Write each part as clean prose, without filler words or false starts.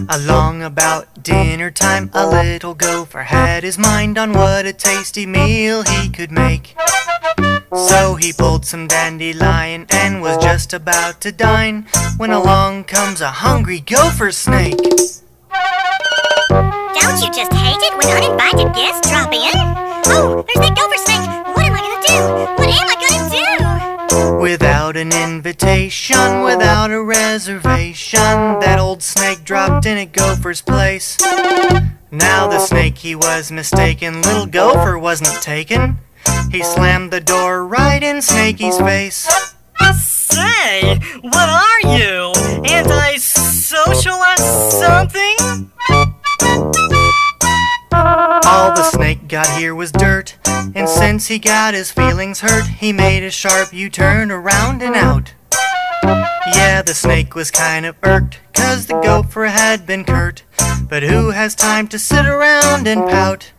Along about dinner time, a little gopher had his mind on what a tasty meal he could make. So he pulled some dandelion and was just about to dine when along comes a hungry gopher snake. Don't you just hate it when uninvited guests drop in? Oh, there's that gopher snake! What am I gonna do? What am I gonna do? Without an invitation, without a reservation, that old snake dropped in at Gopher's place. Now the snake he was mistaken, little Gopher wasn't taken. He slammed the door right in Snakey's face. Say, what are you? Anti-social or something? All the snake got here was dirt, and since he got his feelings hurt, he made a sharp U-turn around and out. Yeah, the snake was kind of irked, 'cause the gopher had been curt. But who has time to sit around and pout?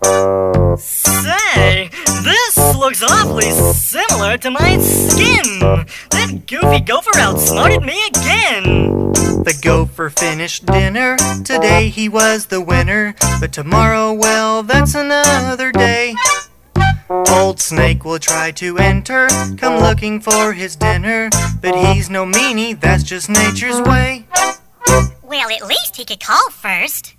Say, this looks awfully similar to my skin. That goofy gopher outsmarted me again. The gopher finished dinner, today he was the winner. But tomorrow, well, that's another day. Old Snake will try to enter, come looking for his dinner. But he's no meanie, that's just nature's way. Well, at least he could call first.